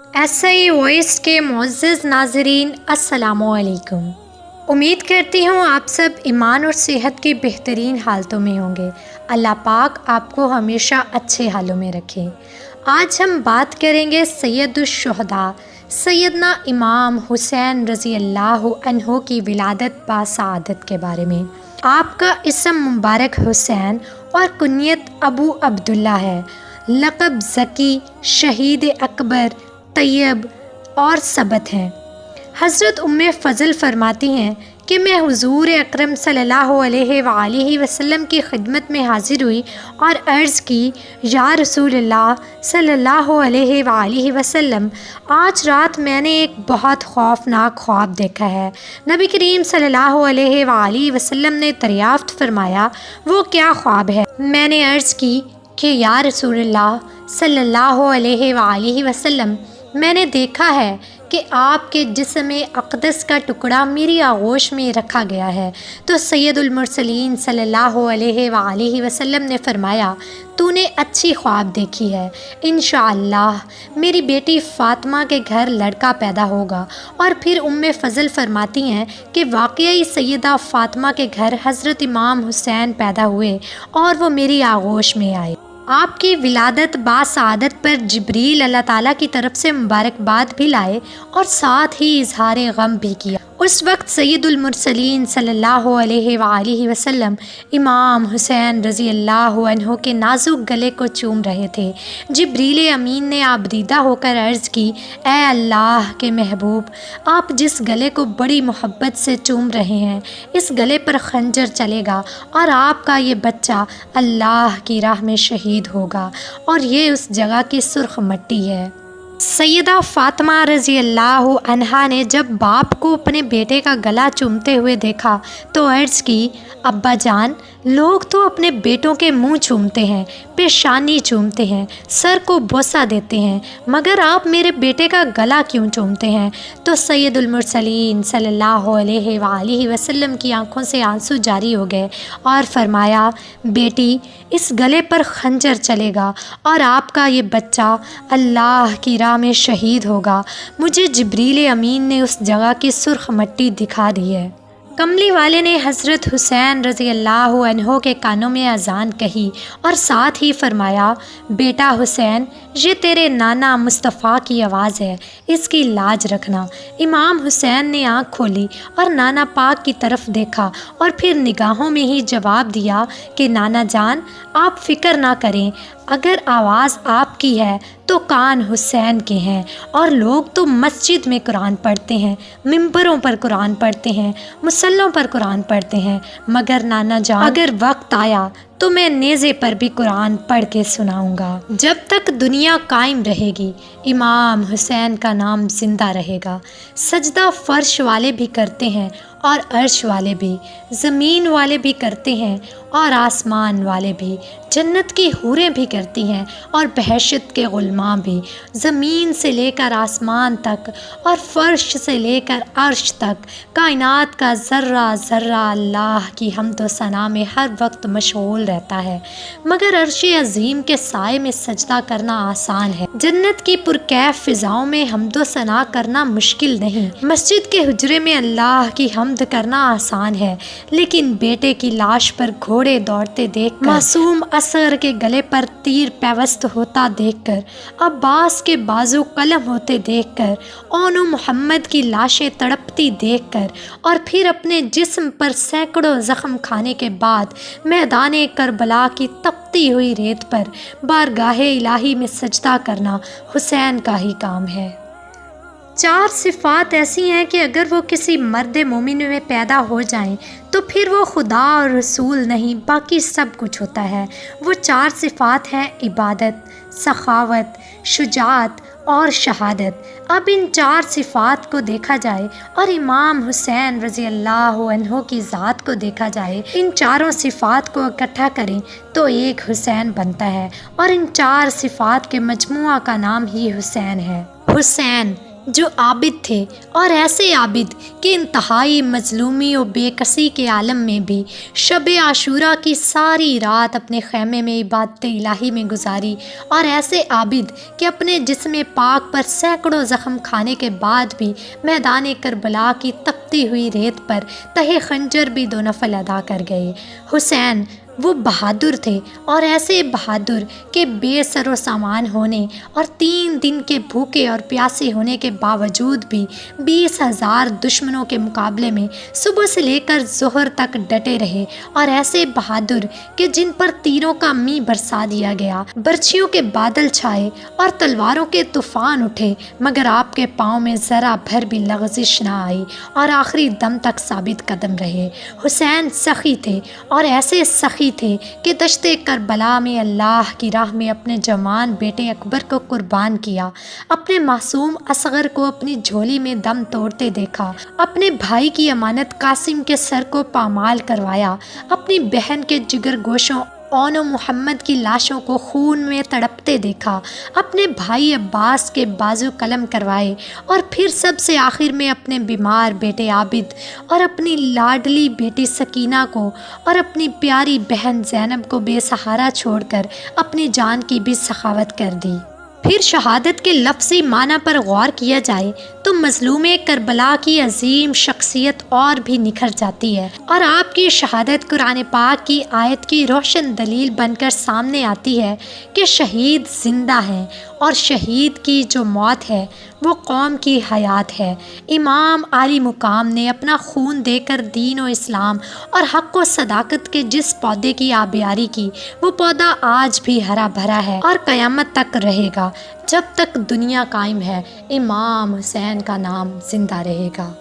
SI voice के मुअज़्ज़ज़ नाज़रीन अस्सलामु अलैकुम। उम्मीद करती हूँ आप सब ईमान और सेहत की बेहतरीन हालतों में होंगे। अल्लाह पाक आपको हमेशा अच्छे हालों में रखे। आज हम बात करेंगे सैयदुश्शुहदा सैयदना इमाम हुसैन रज़ी अल्लाह अन्हो की विलादत बासआदत के बारे में। आपका इसम मुबारक हुसैन और कुनियत अबू अब्दुल्ला है। लक़ब ज़की, शहीद अकबर, तैयब और सबत हैं। हज़रत उम्मे फ़ज़ल फ़रमाती हैं कि मैं हुज़ूर अकरम सल्लल्लाहु अलैहि वसल्लम की खिदमत में हाज़िर हुई और अर्ज़ की, या रसूलल्लाह सल्लल्लाहु अलैहि वसल्लम, आज रात मैंने एक बहुत खौफनाक ख्वाब देखा है। नबी करीम सल्लल्लाहु अलैहि वसल्लम ने दरियाफ़्त फरमाया, वो क्या ख्वाब है? मैंने अर्ज़ की कि या रसूलल्लाह सल्लल्लाहु अलैहि वसल्लम, मैंने देखा है कि आपके जिस्म अक़दस का टुकड़ा मेरी आगोश में रखा गया है। तो सैयदुल मुरसलीन सल्लल्लाहु अलैहि वसल्लम ने फ़रमाया, तूने अच्छी ख्वाब देखी है। इंशाअल्लाह मेरी बेटी फ़ातिमा के घर लड़का पैदा होगा। और फिर उम्मे फ़ज़ल फ़रमाती हैं कि वाक़ई सैयदा फ़ातिमा के घर हज़रत इमाम हुसैन पैदा हुए और वो मेरी आगोश में आए। आपकी विलादत बासआदत पर जिब्रील अल्लाह ताला की तरफ से मुबारकबाद भी लाए और साथ ही इजहार गम भी किया। उस वक्त सैयदुल मुरसलीन सल्लल्लाहु अलैहि वसल्लम इमाम हुसैन रज़ी अल्लाह अन्हो के नाजुक गले को चूम रहे थे। जिब्रील अमीन ने आबदीदा होकर अर्ज़ की, ए अल्लाह के महबूब, आप जिस गले को बड़ी मोहब्बत से चूम रहे हैं, इस गले पर खंजर चलेगा और आपका ये बच्चा अल्लाह की राह में शहीद होगा और ये उस जगह की सुर्ख मट्टी है। सैयदा फ़ातिमा रज़ी अल्लाह अन्हा ने जब बाप को अपने बेटे का गला चूमते हुए देखा तो अर्ज़ की, अब्बा जान, लोग तो अपने बेटों के मुंह चूमते हैं, पेशानी चूमते हैं, सर को बोसा देते हैं, मगर आप मेरे बेटे का गला क्यों चूमते हैं? तो सैयदुल मुरसलीन सल्लल्लाहु अलैहि वसल्लम की आंखों से आंसू जारी हो गए और फरमाया, बेटी, इस गले पर खंजर चलेगा और आपका ये बच्चा अल्लाह की राह में शहीद होगा। मुझे जिब्रील अमीन ने उस जगह की सुर्ख मट्टी दिखा दी है। कमली वाले ने हज़रत हुसैन रज़ी अल्लाह अन्हो के कानों में अज़ान कही और साथ ही फरमाया, बेटा हुसैन, ये तेरे नाना मुस्तफ़ा की आवाज़ है, इसकी लाज रखना। इमाम हुसैन ने आँख खोली और नाना पाक की तरफ देखा और फिर निगाहों में ही जवाब दिया कि नाना जान, आप फ़िक्र ना करें, अगर आवाज़ आपकी है तो कान हुसैन के हैं। और लोग तो मस्जिद में कुरान पढ़ते हैं, मिंबरों पर कुरान पढ़ते हैं, मुसल्लों पर कुरान पढ़ते हैं, मगर नाना जान, अगर वक्त आया तो मैं नेज़े पर भी कुरान पढ़ के सुनाऊंगा। जब तक दुनिया कायम रहेगी, इमाम हुसैन का नाम ज़िंदा रहेगा। सजदा फ़र्श वाले भी करते हैं और अर्श वाले भी, ज़मीन वाले भी करते हैं और आसमान वाले भी, जन्नत की हूरें भी करती हैं और बहशत के गुलमा भी। ज़मीन से लेकर आसमान तक और फ़र्श से लेकर अर्श तक कायनात का ज़र्रा ज़र्रा अल्लाह की हम्द व सना में हर वक्त मशगूल रहता है। मगर अर्श अज़ीम के साए में सजदा करना आसान है। जन्नत की पुरकैफ फ़िज़ाओं में हम्द व सना करना मुश्किल नहीं। मस्जिद के हुजरे में अल्लाह की हम्द करना आसान है, लेकिन बेटे की लाश पर घोड़े दौड़ते देखकर, मासूम असगर के गले पर तीर पैवस्त होता देखकर, अब्बास के बाजू कलम होते देखकर, ओनो मोहम्मद की लाशें तड़पती देखकर और फिर अपने जिस्म पर सैकड़ों ज़ख्म खाने के बाद मैदान करबला की तपती हुई रेत पर बारगाहे इलाही में सजदा करना हुसैन का ही काम है। 4 सिफ़ात ऐसी हैं कि अगर वो किसी मर्द मोमिन में पैदा हो जाएं तो फिर वो खुदा और रसूल नहीं, बाकी सब कुछ होता है। वो 4 सिफ़ात हैं इबादत, सखावत, शुजाअत और शहादत। अब इन 4 सिफ़ात को देखा जाए और इमाम हुसैन रज़ी अल्लाह अन्हो की ज़ात को देखा जाए, इन 4 सिफ़ात को इकट्ठा करें तो एक हुसैन बनता है और इन 4 सिफ़ात के मजमुआ का नाम ही हुसैन है। हुसैन جو عابد تھے، اور ایسے عابد کہ انتہائی مظلومی و بے کسی کے عالم میں بھی شب عاشوراء کی ساری رات اپنے خیمے میں عبادت الہی میں گزاری، اور ایسے عابد کہ اپنے جسم پاک پر سینکڑوں زخم کھانے کے بعد بھی میدان کربلا کی تپتی ہوئی ریت پر تہے خنجر بھی دو نفل ادا کر گئے۔ حسین وہ بہادر تھے، اور ایسے بہادر کہ بے سر و سامان ہونے اور 3 دن کے بھوکے اور پیاسے ہونے کے باوجود بھی 20,000 دشمنوں کے مقابلے میں صبح سے لے کر ظہر تک ڈٹے رہے، اور ایسے بہادر کہ جن پر تیروں کا می برسا دیا گیا، برچھیوں کے بادل چھائے اور تلواروں کے طوفان اٹھے، مگر آپ کے پاؤں میں ذرا بھر بھی لغزش نہ آئی، اور آخری دم تک ثابت قدم رہے۔ حسین سخی تھے، اور ایسے سخی تھے کہ دشت کربلا میں اللہ کی راہ میں اپنے جوان بیٹے اکبر کو قربان کیا، اپنے معصوم اصغر کو اپنی جھولی میں دم توڑتے دیکھا، اپنے بھائی کی امانت قاسم کے سر کو پامال کروایا، اپنی بہن کے جگر گوشوں اون و محمد کی لاشوں کو خون میں تڑپتے دیکھا، اپنے بھائی عباس کے بازو قلم کروائے، اور پھر سب سے آخر میں اپنے بیمار بیٹے عابد اور اپنی لاڈلی بیٹی سکینہ کو اور اپنی پیاری بہن زینب کو بے سہارا چھوڑ کر اپنی جان کی بھی سخاوت کر دی۔ پھر شہادت کے لفظی معنی پر غور کیا جائے تو مظلوم کربلا کی عظیم شخصیت اور بھی نکھر جاتی ہے، اور آپ کی شہادت قرآن پاک کی آیت کی روشن دلیل بن کر سامنے آتی ہے کہ شہید زندہ ہیں، اور شہید کی جو موت ہے وہ قوم کی حیات ہے۔ امام عالی مقام نے اپنا خون دے کر دین و اسلام اور حق و صداقت کے جس پودے کی آبیاری کی، وہ پودا آج بھی ہرا بھرا ہے اور قیامت تک رہے گا۔ جب تک دنیا قائم ہے، امام حسین کا نام زندہ رہے گا۔